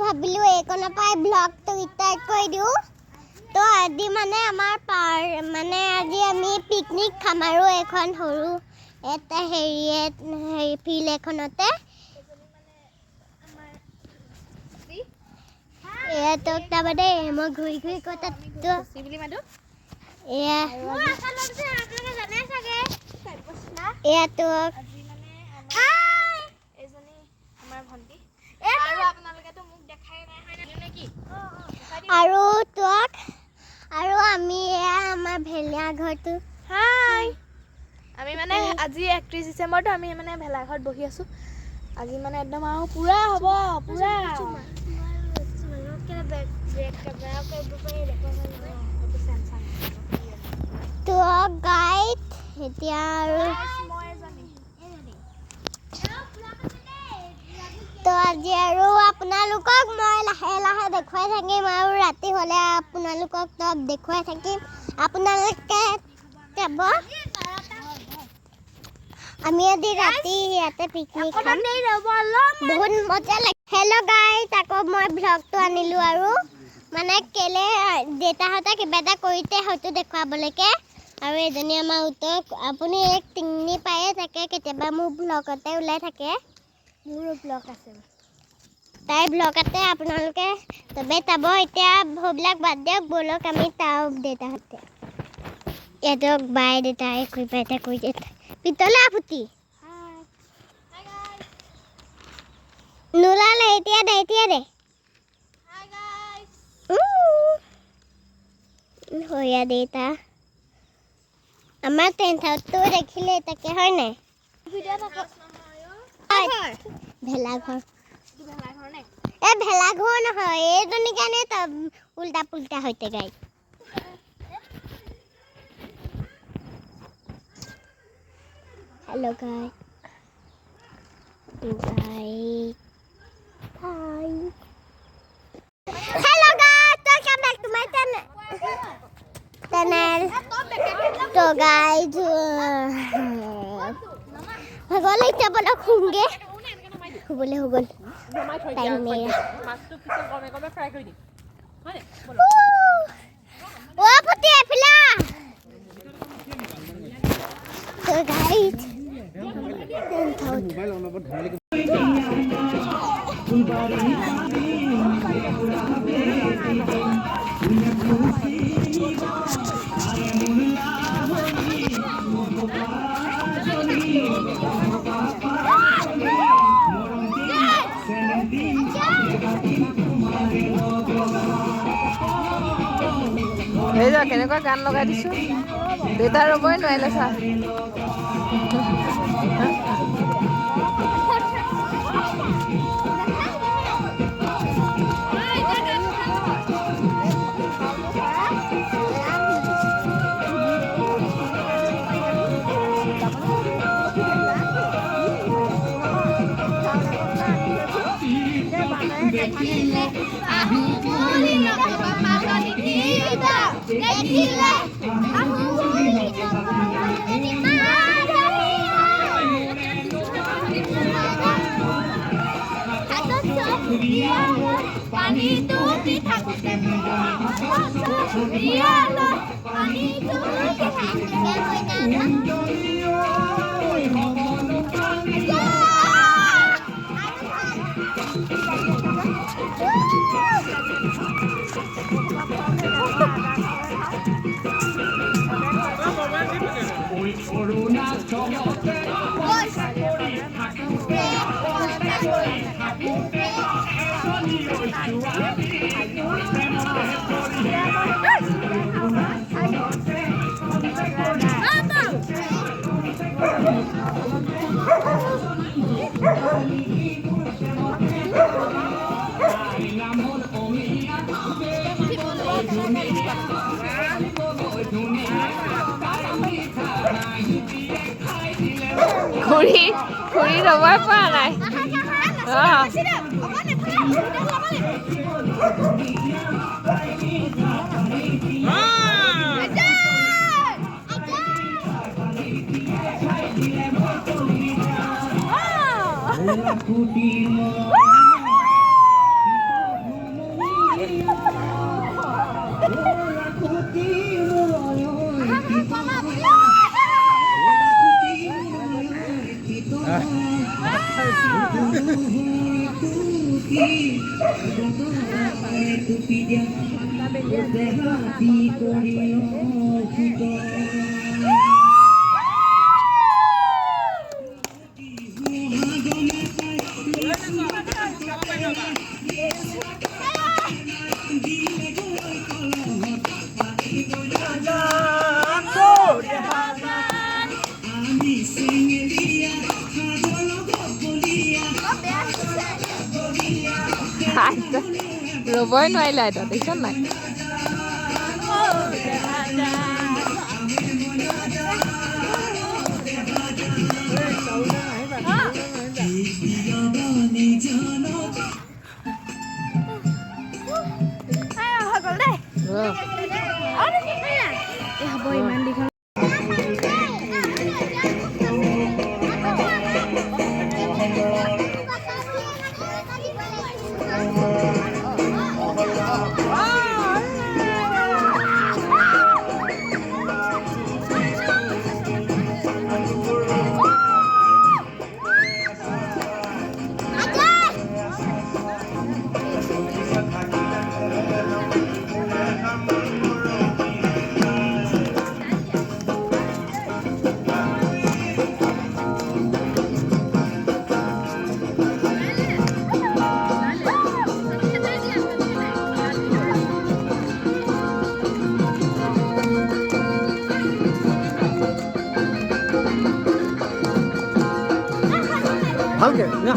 ভাবিলো এইকনৰ পৰা ব্লগটো ষ্টাৰ্ট কৰি দিওঁ তো আজি মানে আমাৰ মানে আজি আমি পিকনিক খাম আৰু এখন সৰু এটা হেৰি ফিল্ড এখনতে এয়া তো তাৰবাদে মই ঘূৰি ঘূৰি কথা তো বুলি মাতো এয়া জানে চাগে এয়া তো আজি মানে হাই এজনী আমাৰ ভন্টি আৰু আপোনালোকেতো মোক দেখাই নাই হয় নেকি আৰু তোক আৰু আমি এয়া আমাৰ ভেলিয়া ঘৰটো হাই আমি মানে আজি 31 ডিসেম্বৰটো আমি মানে ভেলা ঘৰত বহি আছো আজি মানে একদম আৰু পুৰা হ'ব পুৰা তো গাইড এতিয়া আৰু তো আজি আৰু আপোনালোকক মই লাহে লাহে দেখুৱাই থাকিম আৰু ৰাতি হ'লে আপোনালোকক টপ দেখুৱাই থাকিম আপোনালোকে যাব আমি আজি ৰাতি ইয়াতে পিকনিক খাম বহুত মজা লাগে হেল্ল' গাইজ আকৌ মই ব্লগটো আনিলোঁ আৰু মানে কেলে দেউতাহঁতে কিবা এটা কৰিতে হয়তো দেখুৱাবলৈকে আৰু এজনী আমাৰ উত্তৰ আপুনি এক টিঙনি পায়ে থাকে কেতিয়াবা মোৰ ব্লগতে ওলাই থাকে মোৰো ব্লগ আছে তাই ব্লগতে আপোনালোকে চবেই চাব এতিয়া সেইবিলাক বাদ দিয়ক ব'লক আমি চাওঁ দেউতাহঁতে ইয়াতক বাই দেউতাই কিবা এটা কৰি পিতলা ফুটি নোলালে এতিয়া দে হয়া দেউতা আমাৰ টেণ্ট হাউচটো দেখিলে তাকে হয় নাই ভেলাঘৰ ভেলাঘৰ নহয় এইজনী কাৰণে উল্টা পুল্টা হৈছে গাই হেল্ল' গাই Hi. Hello guys, welcome back to my channel. So guys, भगवान इतना बड़ा खूंगे बोले हो गल टाइम मेरा ओ पुती फिला तो गाइस मोबाइल ऑन पर ढाले কেনেকুৱা গান লগাই দিছো দেউতা ৰবই নোৱাৰিলে চা পানী তুমি থাকতে পানী খুৰী ৰ'বই পৰা নাই ৰবই নোৱাৰিলা এটা দেখিছ নাই হ'ব ইমান দীঘল ভালকে না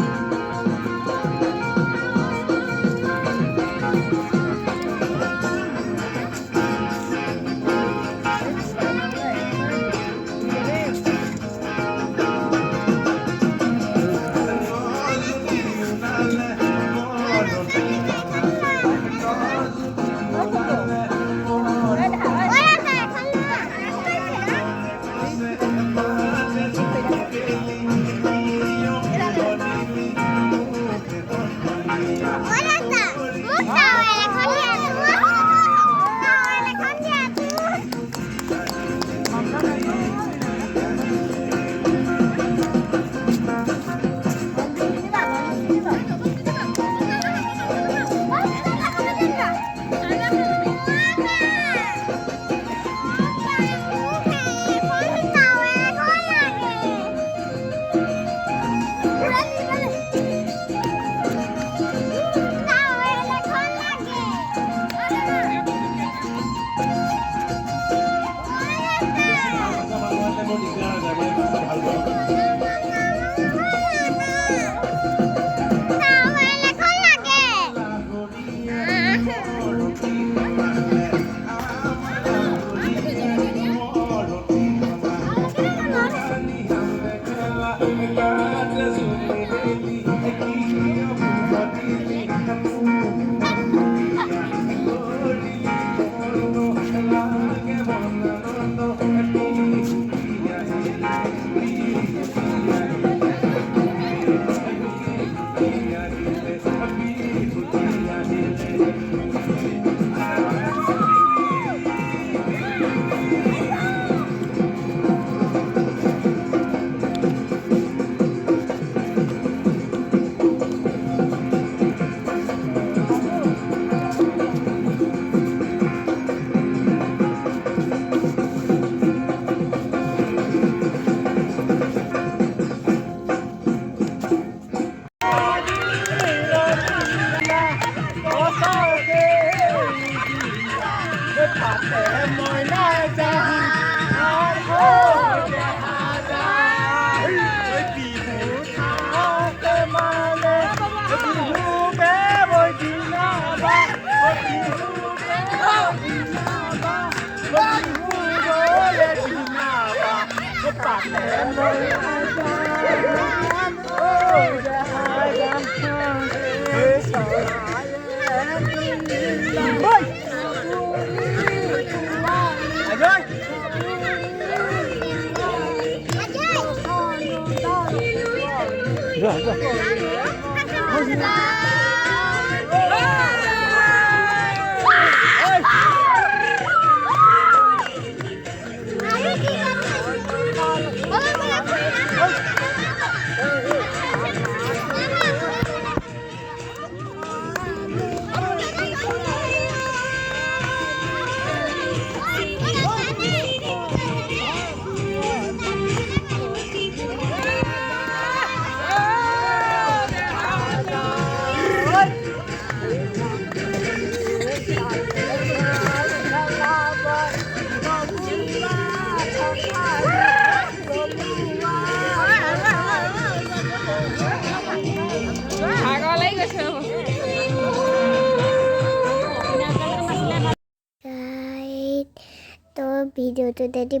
ভিডিঅ'টো যদি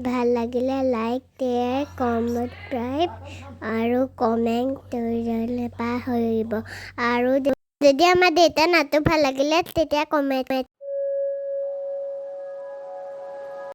ভাল লাগিলে লাইক শ্বেয়াৰ কমেণ্ট আৰু কমেণ্ট কৰিবলৈ পাহৰিব আৰু যদি আমাৰ দেউতা নাটো ভাল লাগিলে তেতিয়া কমেণ্ট